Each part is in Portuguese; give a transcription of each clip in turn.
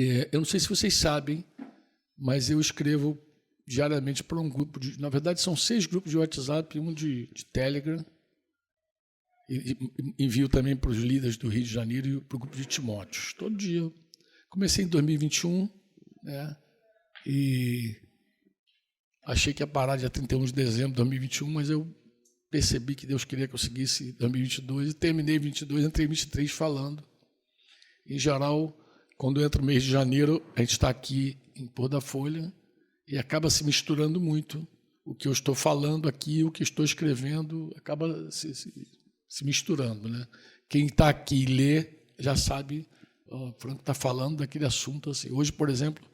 Eu não sei se vocês sabem, mas eu escrevo diariamente para um grupo na verdade, são 6 grupos de WhatsApp e um de Telegram. E envio também para os líderes do Rio de Janeiro e para o grupo de Timóteos. Todo dia. Comecei em 2021, né? E achei que ia parar dia 31 de dezembro de 2021, mas eu percebi que Deus queria que eu seguisse 2022 e terminei 22, entrei em 23 falando. Em geral, quando entra o mês de janeiro, a gente está aqui em Pôr da Folha e acaba se misturando muito. O que eu estou falando aqui, o que estou escrevendo, acaba se misturando, né? Quem está aqui e lê já sabe, o Franco está falando daquele assunto. Assim. Hoje, por exemplo,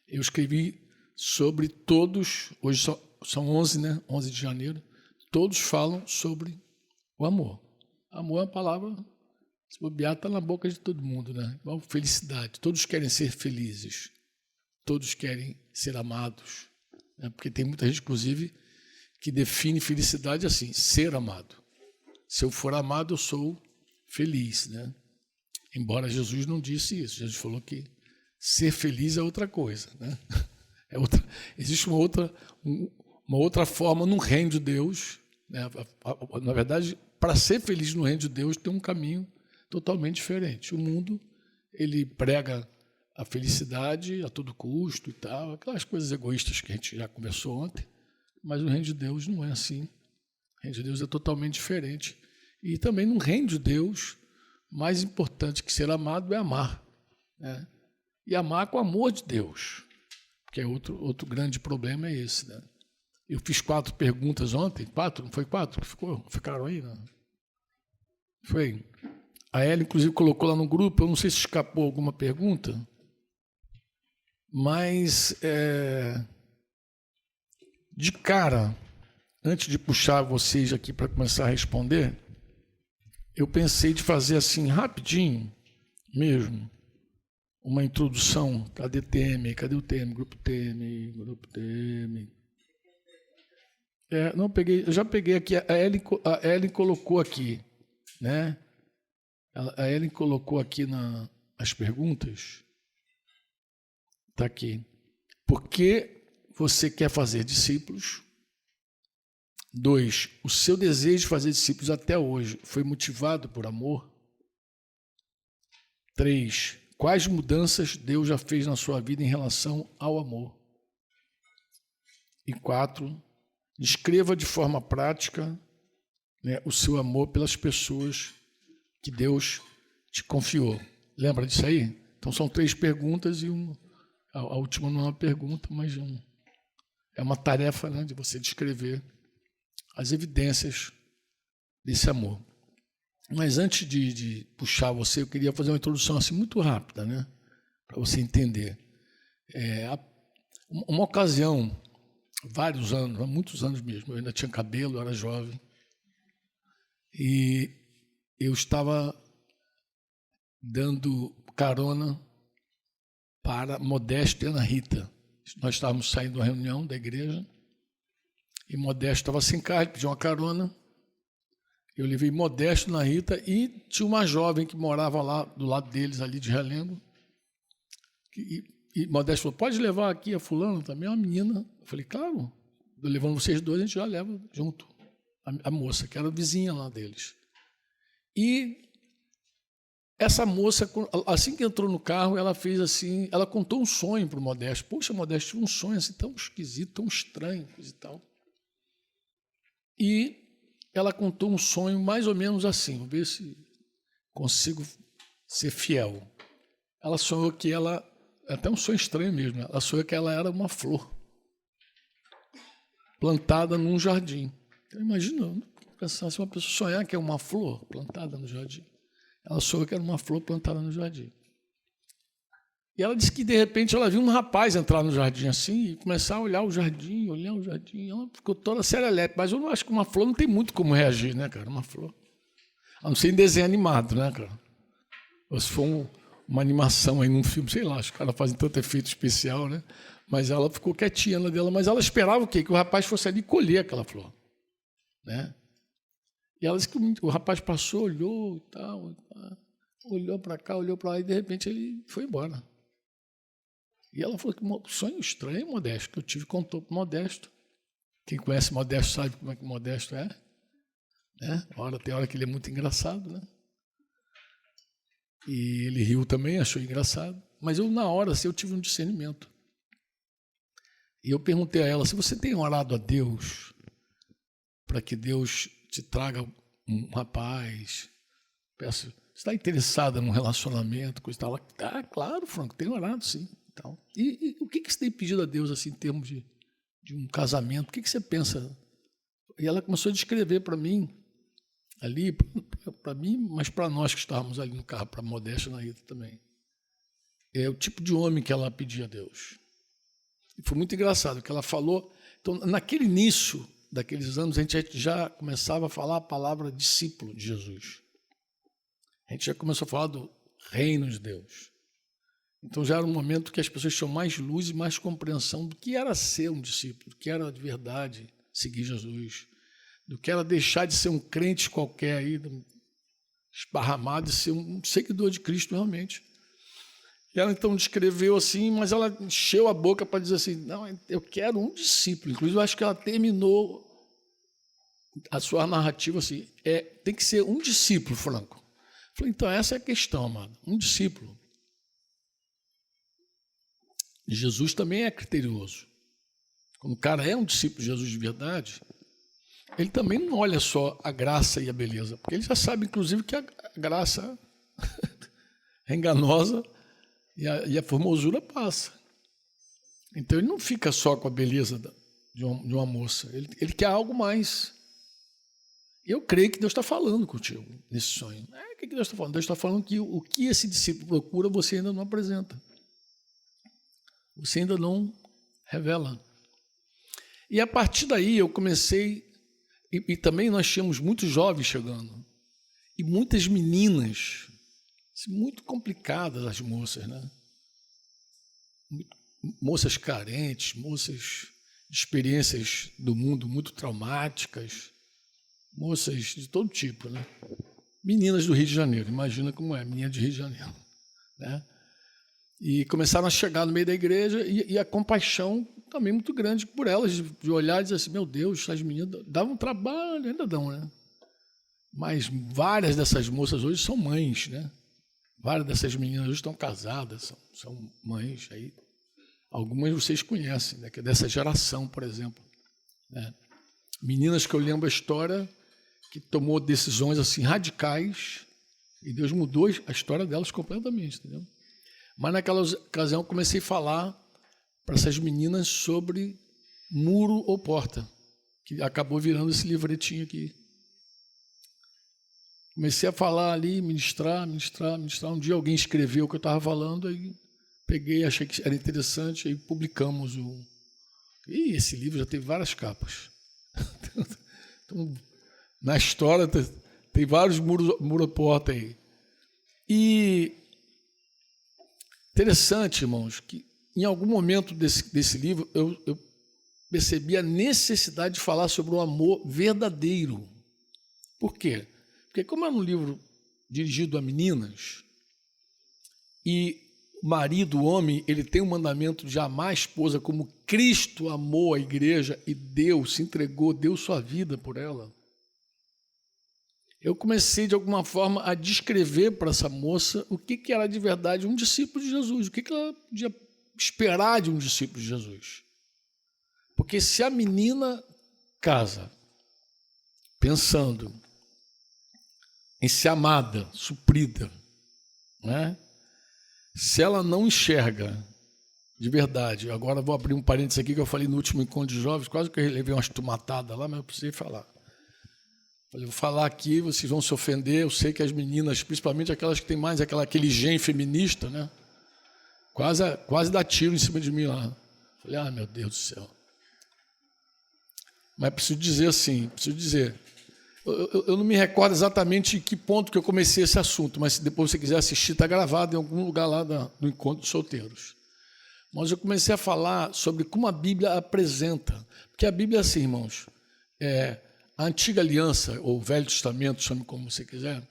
eu escrevi sobre todos, hoje são 11, né? 11 de janeiro, todos falam sobre o amor. Amor é uma palavra, se bobear, está na boca de todo mundo, né? Igual felicidade, todos querem ser felizes, todos querem ser amados, né? Porque tem muita gente, inclusive, que define felicidade assim, ser amado. Se eu for amado, eu sou feliz, né? Embora Jesus não disse isso. Jesus falou que ser feliz é outra coisa, né? Existe uma outra forma no reino de Deus, né? Na verdade, para ser feliz no reino de Deus tem um caminho totalmente diferente. O mundo, ele prega a felicidade a todo custo e tal, aquelas coisas egoístas que a gente já conversou ontem, mas o reino de Deus não é assim. O reino de Deus é totalmente diferente. E também no reino de Deus, mais importante que ser amado é amar, né? E amar com o amor de Deus, porque outro grande problema é esse, né? Eu fiz 4 perguntas ontem, 4, não foi 4 que ficaram aí, não? Foi. A Ela, inclusive, colocou lá no grupo, eu não sei se escapou alguma pergunta, mas de cara, antes de puxar vocês aqui para começar a responder, eu pensei de fazer assim, rapidinho mesmo, uma introdução. Cadê TM? Cadê o TM? Grupo TM, grupo TM. Não peguei, eu já peguei aqui, a Ellen colocou aqui, né? A Ellen colocou aqui as perguntas. Está aqui. Por que você quer fazer discípulos? 2. O seu desejo de fazer discípulos até hoje foi motivado por amor? 3. Quais mudanças Deus já fez na sua vida em relação ao amor? E 4. Descreva de forma prática, né, o seu amor pelas pessoas que Deus te confiou. Lembra disso aí? Então são 3 perguntas e a última não é uma pergunta, mas é uma tarefa, né, de você descrever as evidências desse amor. Mas antes de puxar você, eu queria fazer uma introdução assim muito rápida, né, para você entender. Uma ocasião, vários anos, há muitos anos mesmo, eu ainda tinha cabelo, eu era jovem, e eu estava dando carona para Modesto e Ana Rita. Nós estávamos saindo de uma reunião da igreja, e Modesto estava sem carro, pediu uma carona. Eu levei Modesto na Rita e tinha uma jovem que morava lá do lado deles, ali de Realengo. E Modesto falou, pode levar aqui a fulana também, é uma menina. Eu falei, claro, levando vocês 2, a gente já leva junto. A moça, que era vizinha lá deles. E essa moça, assim que entrou no carro, ela fez assim, ela contou um sonho para o Modesto. Poxa, Modesto tinha um sonho assim tão esquisito, tão estranho, coisa e tal. E ela contou um sonho mais ou menos assim, vamos ver se consigo ser fiel. Ela sonhou que ela, até um sonho estranho mesmo, ela sonhou que ela era uma flor plantada num jardim. Então, imagina, pensar se uma pessoa sonhar que é uma flor plantada no jardim. Ela sonhou que era uma flor plantada no jardim. E ela disse que, de repente, ela viu um rapaz entrar no jardim assim e começar a olhar o jardim. Ela ficou toda serelepe. Mas eu não acho que uma flor não tem muito como reagir, né, cara? Uma flor. A não ser em desenho animado, né, cara? Ou se for uma animação aí num filme, sei lá, os caras fazem tanto efeito especial, né? Mas ela ficou quietinha na dela. Mas ela esperava o quê? Que o rapaz fosse ali colher aquela flor, né? E ela disse que o rapaz passou, olhou e tal, olhou para cá, olhou para lá, e de repente ele foi embora. E ela falou que o sonho estranho é Modesto, que eu tive contou para Modesto. Quem conhece Modesto sabe como é que Modesto é. Né? Tem hora que ele é muito engraçado, né? E ele riu também, achou engraçado. Mas eu, na hora, assim, eu tive um discernimento. E eu perguntei a ela, se você tem orado a Deus para que Deus te traga um rapaz, peço, você está interessada num relacionamento, coisa e tal? Ela, claro, Franco, tenho orado, sim. Então, e o que você tem pedido a Deus, assim, em termos de um casamento? O que você pensa? E ela começou a descrever para mim, ali, para mim, mas para nós que estávamos ali no carro, para a Modéstia e na Rita também. É o tipo de homem que ela pedia a Deus. E foi muito engraçado, que ela falou. Então, naquele início daqueles anos, a gente já começava a falar a palavra discípulo de Jesus. A gente já começou a falar do reino de Deus. Então, já era um momento que as pessoas tinham mais luz e mais compreensão do que era ser um discípulo, do que era de verdade seguir Jesus, do que era deixar de ser um crente qualquer aí, esparramado, e ser um seguidor de Cristo realmente. E ela então descreveu assim, mas ela encheu a boca para dizer assim, não, eu quero um discípulo. Inclusive, eu acho que ela terminou a sua narrativa assim, tem que ser um discípulo, Franco. Eu falei, então essa é a questão, amado, um discípulo. Jesus também é criterioso. Quando o cara é um discípulo de Jesus de verdade, ele também não olha só a graça e a beleza, porque ele já sabe, inclusive, que a graça é enganosa e a formosura passa. Então, ele não fica só com a beleza de uma moça, ele quer algo mais. Eu creio que Deus está falando contigo nesse sonho. O que Deus está falando? Deus está falando que o que esse discípulo procura, você ainda não apresenta. Você ainda não revela. E a partir daí eu comecei, e também nós tínhamos muitos jovens chegando, e muitas meninas, muito complicadas as moças, né? Moças carentes, moças de experiências do mundo muito traumáticas, moças de todo tipo, né? Meninas do Rio de Janeiro, imagina como é, menina de Rio de Janeiro, né? E começaram a chegar no meio da igreja e a compaixão também muito grande por elas, de olhar e dizer assim, meu Deus, essas meninas davam trabalho, ainda dão, né? Mas várias dessas moças hoje são mães, né? Várias dessas meninas hoje estão casadas, são mães. Aí, algumas vocês conhecem, né? Que é dessa geração, por exemplo. Né? Meninas que eu lembro a história que tomou decisões assim radicais e Deus mudou a história delas completamente, entendeu? Mas naquela ocasião eu comecei a falar para essas meninas sobre muro ou porta, que acabou virando esse livretinho aqui. Comecei a falar ali, ministrar. Um dia alguém escreveu o que eu estava falando, aí peguei, achei que era interessante, aí publicamos o... E esse livro já teve várias capas. Então, na história tem vários muro-porta aí. E interessante, irmãos, que em algum momento desse livro eu percebi a necessidade de falar sobre o amor verdadeiro. Por quê? Porque como é um livro dirigido a meninas, e o marido, o homem, ele tem o mandamento de amar a esposa como Cristo amou a igreja e se entregou, deu sua vida por ela. Eu comecei, de alguma forma, a descrever para essa moça o que era de verdade um discípulo de Jesus, o que ela podia esperar de um discípulo de Jesus. Porque se a menina casa pensando em ser amada, suprida, né? Se ela não enxerga de verdade, agora vou abrir um parênteses aqui que eu falei no último encontro de jovens, quase que eu levei umas tomatadas lá, mas eu precisei falar. Falei, vou falar aqui, vocês vão se ofender, eu sei que as meninas, principalmente aquelas que têm mais aquele gene feminista, né? Quase dá tiro em cima de mim lá. Falei, meu Deus do céu. Mas preciso dizer, eu não me recordo exatamente em que ponto que eu comecei esse assunto, mas se depois você quiser assistir, está gravado em algum lugar lá do Encontro de Solteiros. Mas eu comecei a falar sobre como a Bíblia apresenta, porque a Bíblia é assim, irmãos, a Antiga Aliança, ou o Velho Testamento, chame como você quiser,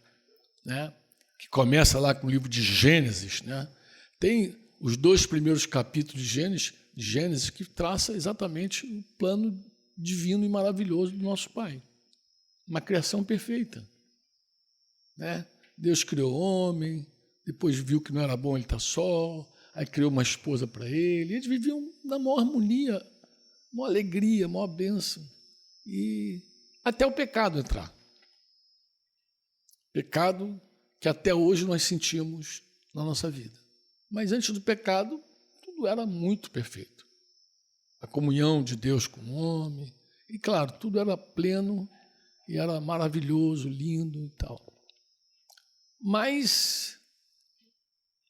né, que começa lá com o livro de Gênesis, né, tem os 2 primeiros capítulos de Gênesis, que traça exatamente o plano divino e maravilhoso do nosso Pai. Uma criação perfeita, né? Deus criou o homem, depois viu que não era bom ele estar só, aí criou uma esposa para ele. Eles viviam na maior harmonia, maior alegria, maior bênção. E até o pecado entrar. Pecado que até hoje nós sentimos na nossa vida. Mas antes do pecado, tudo era muito perfeito. A comunhão de Deus com o homem. E, claro, tudo era pleno e era maravilhoso, lindo e tal. Mas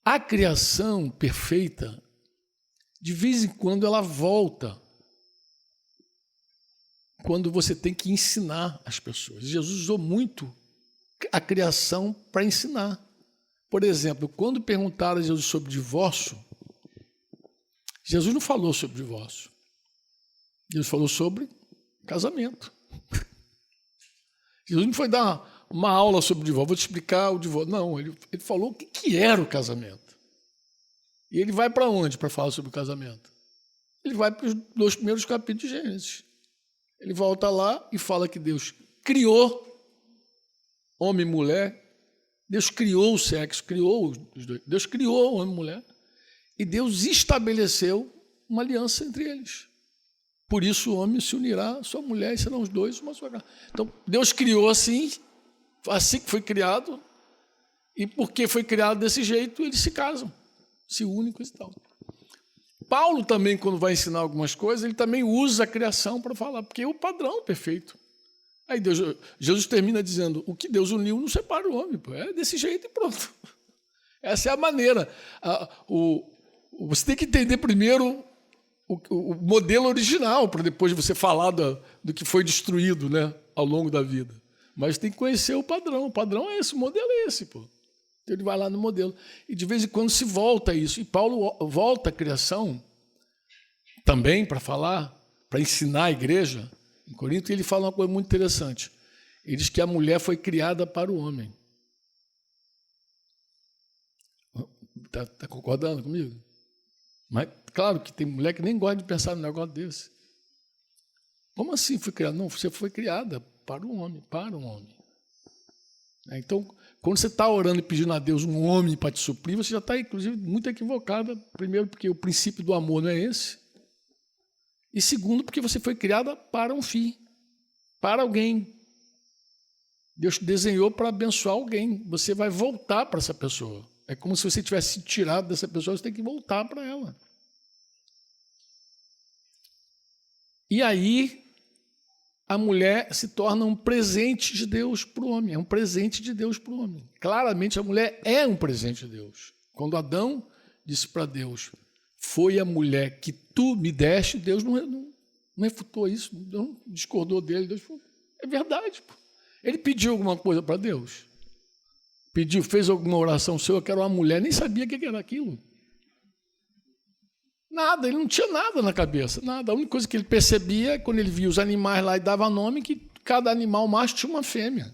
a criação perfeita, de vez em quando, ela volta quando você tem que ensinar as pessoas. Jesus usou muito a criação para ensinar. Por exemplo, quando perguntaram a Jesus sobre divórcio, Jesus não falou sobre divórcio. Jesus falou sobre casamento. Jesus não foi dar uma aula sobre divórcio, vou te explicar o divórcio. Não, ele falou o que era o casamento. E ele vai para onde para falar sobre o casamento? Ele vai para os 2 primeiros capítulos de Gênesis. Ele volta lá e fala que Deus criou homem e mulher. Deus criou o sexo, criou os dois. Deus criou homem e mulher. E Deus estabeleceu uma aliança entre eles. Por isso o homem se unirá à sua mulher e serão os dois uma só carne. Então, Deus criou assim que foi criado, e porque foi criado desse jeito, eles se casam, se unem e tal. Paulo também, quando vai ensinar algumas coisas, ele também usa a criação para falar, porque é o padrão perfeito. Aí Jesus termina dizendo, o que Deus uniu não separa o homem, pô. É desse jeito e pronto. Essa é a maneira. Você tem que entender primeiro o modelo original, para depois você falar do que foi destruído, né, ao longo da vida. Mas tem que conhecer o padrão. O padrão é esse, o modelo é esse, pô. Então ele vai lá no modelo. E de vez em quando se volta a isso. E Paulo volta à criação também para falar, para ensinar a igreja. Em Corinto, ele fala uma coisa muito interessante. Ele diz que a mulher foi criada para o homem. Está concordando comigo? Mas, claro, que tem mulher que nem gosta de pensar num negócio desse. Como assim foi criada? Não, você foi criada para o homem, para um homem. Então, quando você está orando e pedindo a Deus um homem para te suprir, você já está, inclusive, muito equivocada. Primeiro, porque o princípio do amor não é esse. E segundo, porque você foi criada para um fim, para alguém. Deus te desenhou para abençoar alguém. Você vai voltar para essa pessoa. É como se você tivesse tirado dessa pessoa, você tem que voltar para ela. E aí, a mulher se torna um presente de Deus para o homem. É um presente de Deus para o homem. Claramente, a mulher é um presente de Deus. Quando Adão disse para Deus, foi a mulher que tu me deste, Deus não refutou isso, não discordou dele. Deus falou, é verdade. Pô. Ele pediu alguma coisa para Deus? Pediu, fez alguma oração, Senhor, eu quero uma mulher, nem sabia o que era aquilo. Nada, ele não tinha nada na cabeça, nada. A única coisa que ele percebia, quando ele via os animais lá e dava nome, que cada animal macho tinha uma fêmea.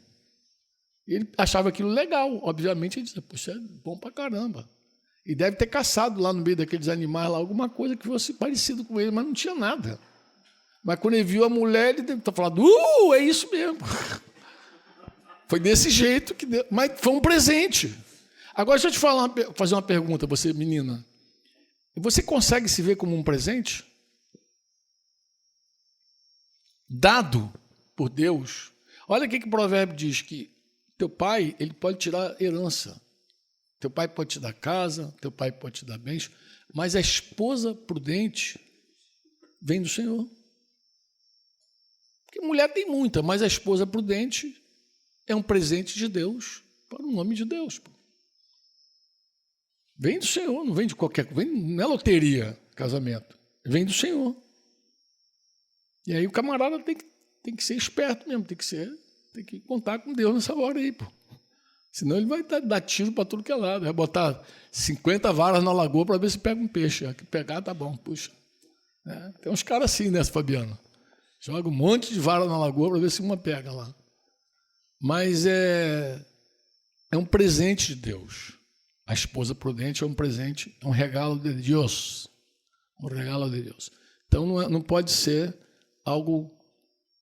Ele achava aquilo legal, obviamente, ele dizia, poxa, é bom pra caramba. E deve ter caçado lá no meio daqueles animais lá alguma coisa que fosse parecido com ele, mas não tinha nada. Mas quando ele viu a mulher, ele deve estar falando, é isso mesmo. Foi desse jeito que deu, mas foi um presente. Agora, deixa eu te fazer uma pergunta, você, menina. Você consegue se ver como um presente? Dado por Deus. Olha o que o provérbio diz, que teu pai, ele pode tirar herança. Teu pai pode te dar casa, teu pai pode te dar bens, mas a esposa prudente vem do Senhor. Porque mulher tem muita, mas a esposa prudente é um presente de Deus para o nome de Deus. Vem do Senhor, não vem de qualquer coisa, não é loteria, casamento, vem do Senhor. E aí o camarada tem que ser esperto mesmo, tem que contar com Deus nessa hora aí, pô. Senão ele vai dar tiro para tudo que é lado, vai botar 50 varas na lagoa para ver se pega um peixe. Que pegar, tá bom, puxa. Tem uns caras assim, né, Fabiano? Joga um monte de vara na lagoa para ver se uma pega lá. Mas é um presente de Deus. A esposa prudente é um presente, é um regalo de Deus. Um regalo de Deus. Então, não pode ser algo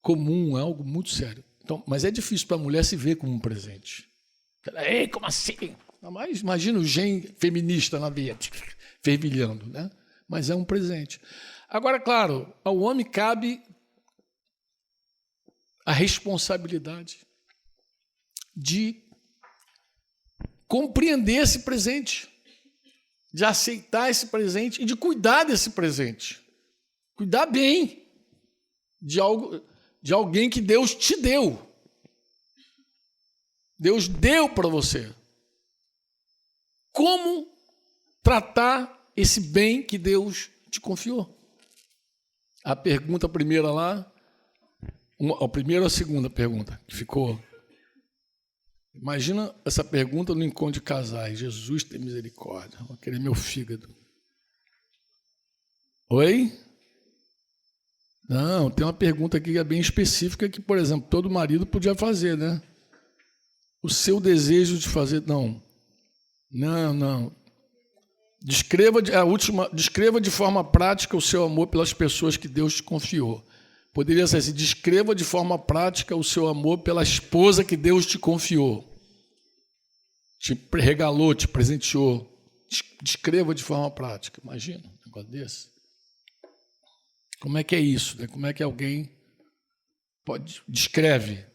comum, é algo muito sério. Então, mas é difícil para a mulher se ver como um presente. Ei, como assim? Mas imagina o gen feminista na veia, fervilhando, né? Mas é um presente. Agora, claro, ao homem cabe a responsabilidade de compreender esse presente, de aceitar esse presente e de cuidar desse presente. Cuidar bem de alguém que Deus te deu. Deus deu para você. Como tratar esse bem que Deus te confiou? A pergunta primeira lá, a primeira ou a segunda pergunta que ficou. Imagina essa pergunta no encontro de casais. Jesus tem misericórdia. Vou querer meu fígado. Oi? Não, tem uma pergunta aqui que é bem específica que, por exemplo, todo marido podia fazer, né? O seu desejo de fazer... Não. Descreva de forma prática o seu amor pelas pessoas que Deus te confiou. Poderia ser assim, descreva de forma prática o seu amor pela esposa que Deus te confiou. Te regalou, te presenteou. Descreva de forma prática. Imagina um negócio desse. Como é que é isso? Né? Como é que alguém descreve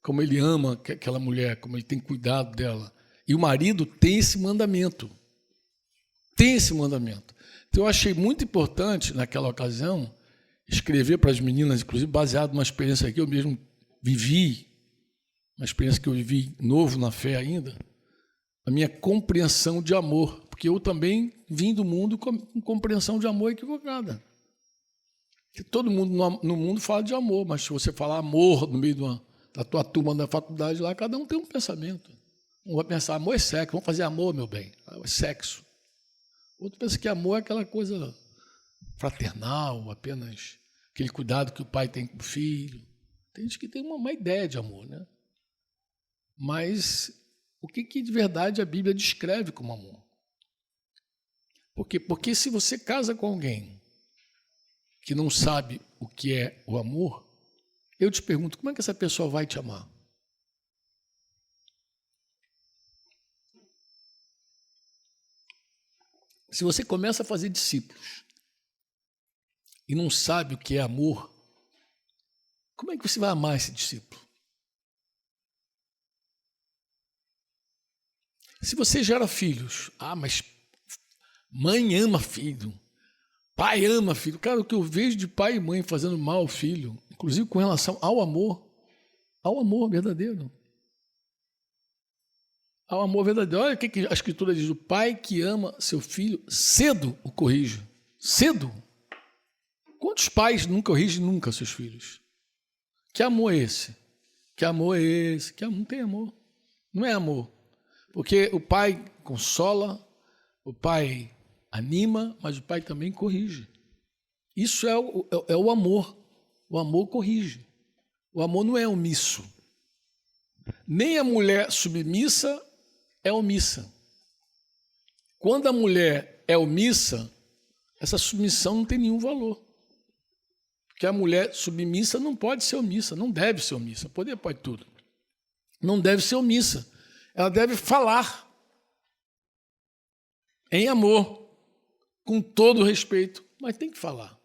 como ele ama aquela mulher, como ele tem cuidado dela. E o marido tem esse mandamento. Então eu achei muito importante, naquela ocasião, escrever para as meninas, inclusive baseado numa experiência que eu mesmo vivi, uma experiência que eu vivi novo na fé ainda, a minha compreensão de amor, porque eu também vim do mundo com compreensão de amor equivocada. Porque todo mundo no mundo fala de amor, mas se você falar amor no meio da tua turma da faculdade lá, cada um tem um pensamento. Um vai pensar, amor é sexo, vamos fazer amor, meu bem, é sexo. Outro pensa que amor é aquela coisa fraternal, apenas aquele cuidado que o pai tem com o filho. Tem gente que tem uma ideia de amor, né? Mas o que de verdade a Bíblia descreve como amor? Por quê? Porque se você casa com alguém que não sabe o que é o amor, eu te pergunto, como é que essa pessoa vai te amar? Se você começa a fazer discípulos e não sabe o que é amor, como é que você vai amar esse discípulo? Se você gera filhos, mas mãe ama filho, pai ama filho. Cara, o que eu vejo de pai e mãe fazendo mal ao filho, inclusive com relação ao amor verdadeiro. Ao amor verdadeiro. Olha o que a Escritura diz: o pai que ama seu filho, cedo o corrige. Cedo. Quantos pais nunca corrigem nunca seus filhos? Que amor é esse? Que amor é esse? Que não tem amor. Não é amor. Porque o pai consola, o pai anima, mas o pai também corrige. Isso é o amor. O amor corrige. O amor não é omisso. Nem a mulher submissa é omissa. Quando a mulher é omissa, essa submissão não tem nenhum valor. Porque a mulher submissa não pode ser omissa, não deve ser omissa. Poder pode tudo. Não deve ser omissa. Ela deve falar em amor, com todo respeito, mas tem que falar.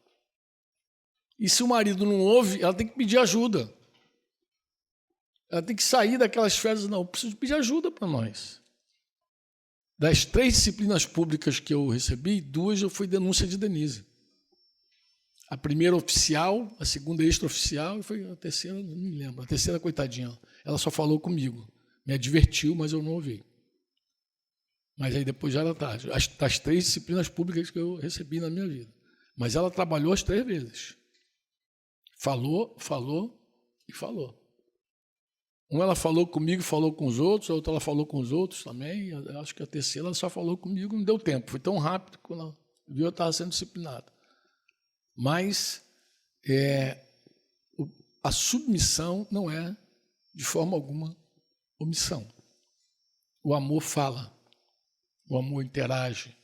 E se o marido não ouve, ela tem que pedir ajuda. Ela tem que sair daquelas férias, não, eu preciso pedir ajuda para nós. Das 3 disciplinas públicas que eu recebi, 2 eu fui denúncia de Denise. A primeira oficial, a segunda extraoficial, e foi a terceira, não me lembro. A terceira, coitadinha, ela só falou comigo. Me advertiu, mas eu não ouvi. Mas aí depois já era tarde. Das 3 disciplinas públicas que eu recebi na minha vida. Mas ela trabalhou as 3 vezes. Falou e falou. Uma ela falou comigo e falou com os outros, a outra ela falou com os outros também. Eu acho que a terceira ela só falou comigo, não deu tempo. Foi tão rápido que quando ela viu, eu estava sendo disciplinado. Mas a submissão não é, de forma alguma, omissão. o amor fala, o amor interage,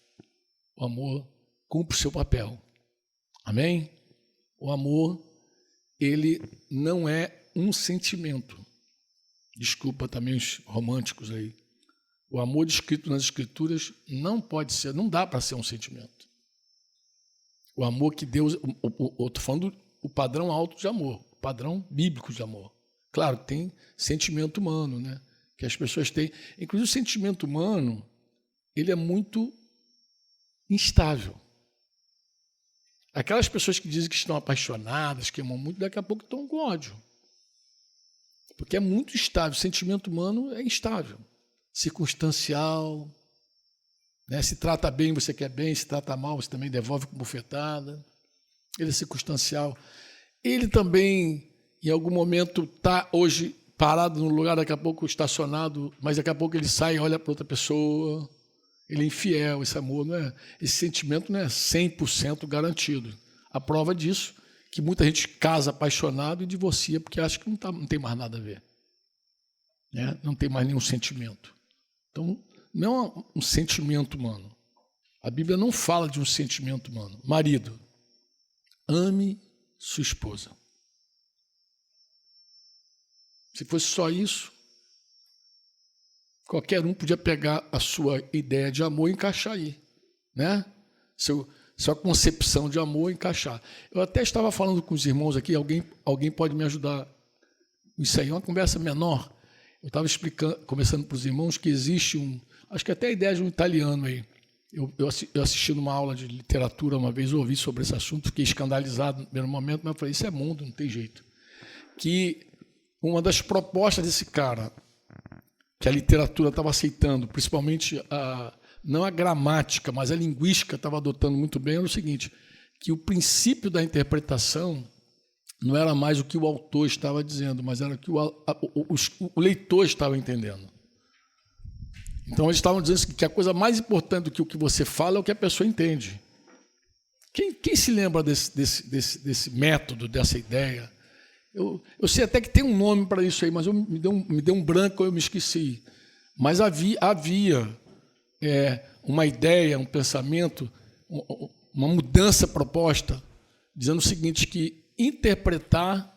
o amor cumpre o seu papel. Amém? O amor, ele não é um sentimento. Desculpa também os românticos aí. O amor descrito nas Escrituras não pode ser, não dá para ser um sentimento. O amor que Deus... Eu estou falando o padrão alto de amor, o padrão bíblico de amor. Claro, tem sentimento humano, né? Que as pessoas têm. Inclusive, o sentimento humano, ele é muito instável. Aquelas pessoas que dizem que estão apaixonadas, que amam muito, daqui a pouco estão com ódio. Porque é muito instável. O sentimento humano é instável, circunstancial. Né? Se trata bem, você quer bem. Se trata mal, você também devolve com bufetada. Ele é circunstancial. Ele também, em algum momento, está hoje parado no lugar, daqui a pouco estacionado, mas daqui a pouco ele sai e olha para outra pessoa. Ele é infiel, esse amor não é, esse sentimento não é 100% garantido. A prova disso é que muita gente casa apaixonado e divorcia porque acha que não tem mais nada a ver. Né? Não tem mais nenhum sentimento. Então, não é um sentimento humano. A Bíblia não fala de um sentimento humano. Marido, ame sua esposa. Se fosse só isso, qualquer um podia pegar a sua ideia de amor e encaixar aí, né? Sua concepção de amor e encaixar. Eu até estava falando com os irmãos aqui, alguém pode me ajudar. Isso aí é uma conversa menor. Eu estava conversando para os irmãos que existe acho que até a ideia de um italiano aí. Eu assisti numa aula de literatura uma vez, ouvi sobre esse assunto, fiquei escandalizado no primeiro momento, mas eu falei, isso é mundo, não tem jeito. Que uma das propostas desse cara, que a literatura estava aceitando, principalmente não a gramática, mas a linguística estava adotando muito bem, era o seguinte, que o princípio da interpretação não era mais o que o autor estava dizendo, mas era o que o leitor estava entendendo. Então, eles estavam dizendo que a coisa mais importante do que o que você fala é o que a pessoa entende. Quem se lembra desse método, dessa ideia? Eu sei até que tem um nome para isso aí, mas me deu um branco, eu me esqueci. Mas havia uma ideia, um pensamento, uma mudança proposta, dizendo o seguinte, que interpretar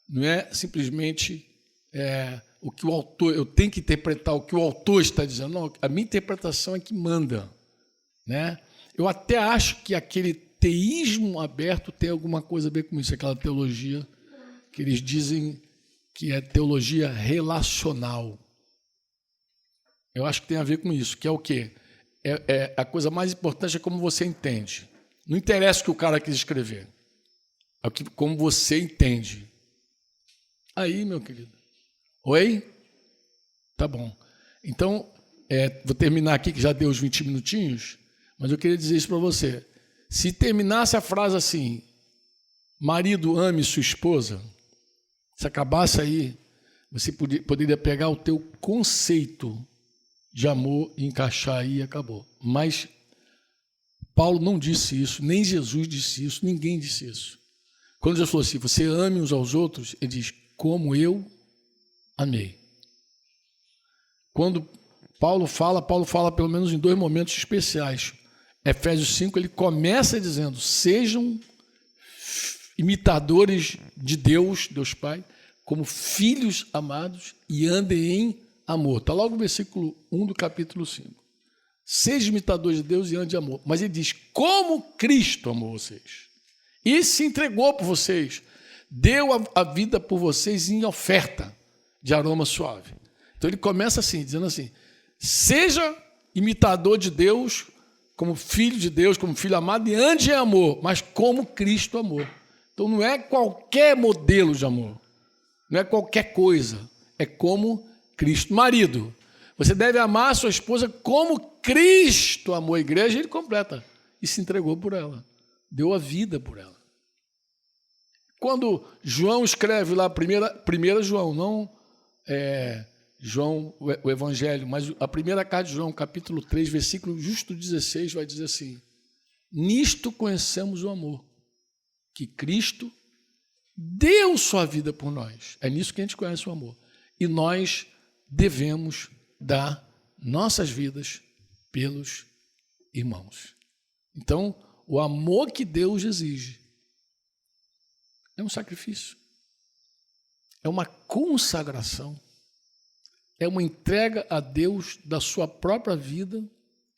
não é simplesmente o que o autor... Eu tenho que interpretar o que o autor está dizendo. Não, a minha interpretação é que manda. Né? Eu até acho que aquele teísmo aberto tem alguma coisa a ver com isso, aquela teologia que eles dizem que é teologia relacional. Eu acho que tem a ver com isso, que é o quê? A coisa mais importante é como você entende. Não interessa o que o cara quis escrever, é como você entende. Aí, meu querido. Oi? Tá bom. Então, vou terminar aqui, que já deu os 20 minutinhos, mas eu queria dizer isso para você. Se terminasse a frase assim, marido, ame sua esposa, se acabasse aí, você poderia pegar o teu conceito de amor e encaixar aí e acabou. Mas Paulo não disse isso, nem Jesus disse isso, ninguém disse isso. Quando Jesus falou assim, você ame uns aos outros, ele diz, como eu amei. Quando Paulo fala pelo menos em 2 momentos especiais. Efésios 5, ele começa dizendo, sejam imitadores de Deus Pai, como filhos amados e andem em amor. Está logo no versículo 1 do capítulo 5. Sejam imitadores de Deus e andem em amor. Mas ele diz, como Cristo amou vocês. E se entregou por vocês. Deu a vida por vocês em oferta de aroma suave. Então ele começa assim, dizendo assim, seja imitador de Deus, como filho de Deus, como filho amado, e ande em amor, mas como Cristo amou. Então não é qualquer modelo de amor, não é qualquer coisa, é como Cristo. Marido, você deve amar a sua esposa como Cristo amou a igreja, e ele completa, e se entregou por ela, deu a vida por ela. Quando João escreve lá, primeira João, não João, o Evangelho, mas a primeira carta de João, capítulo 3, versículo justo 16, vai dizer assim, nisto conhecemos o amor, que Cristo deu sua vida por nós. É nisso que a gente conhece o amor. E nós devemos dar nossas vidas pelos irmãos. Então, o amor que Deus exige é um sacrifício, é uma consagração, é uma entrega a Deus da sua própria vida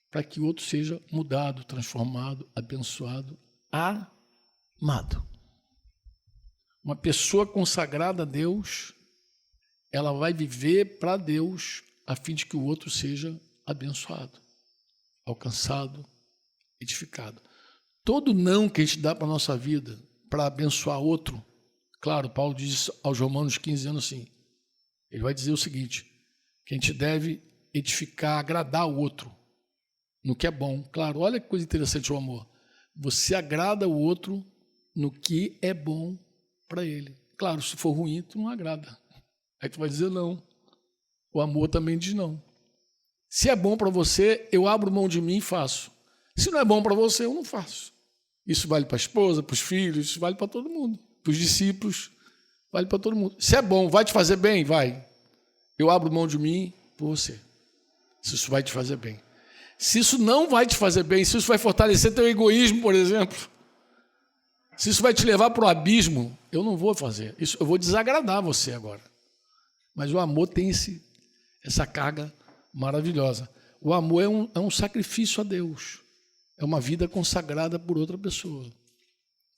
para que o outro seja mudado, transformado, abençoado, amado. Uma pessoa consagrada a Deus, ela vai viver para Deus a fim de que o outro seja abençoado, alcançado, edificado. Todo não que a gente dá para a nossa vida para abençoar outro, claro, Paulo diz aos Romanos 15 anos assim, ele vai dizer o seguinte, que a gente deve edificar, agradar o outro no que é bom. Claro, olha que coisa interessante o amor. Você agrada o outro no que é bom para ele. Claro, se for ruim, tu não agrada. Aí tu vai dizer não. O amor também diz não. Se é bom para você, eu abro mão de mim e faço. Se não é bom para você, eu não faço. Isso vale para a esposa, para os filhos, isso vale para todo mundo. Para os discípulos, vale para todo mundo. Se é bom, vai te fazer bem? Vai. Eu abro mão de mim por você. Se isso vai te fazer bem. Se isso não vai te fazer bem, se isso vai fortalecer teu egoísmo, por exemplo, se isso vai te levar para o abismo, eu não vou fazer. Isso, eu vou desagradar você agora. Mas o amor tem essa carga maravilhosa. O amor é um sacrifício a Deus. É uma vida consagrada por outra pessoa.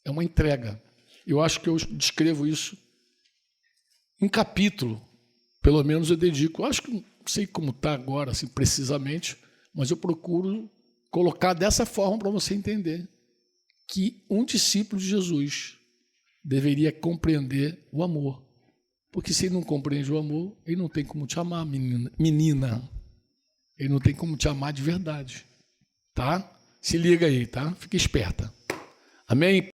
É uma entrega. Eu acho que eu descrevo isso em capítulo. Pelo menos eu dedico. Eu acho que não sei como está agora, assim, precisamente, mas eu procuro colocar dessa forma para você entender que um discípulo de Jesus deveria compreender o amor. Porque se ele não compreende o amor, ele não tem como te amar, menina. Ele não tem como te amar de verdade. Tá? Se liga aí, tá? Fica esperta. Amém?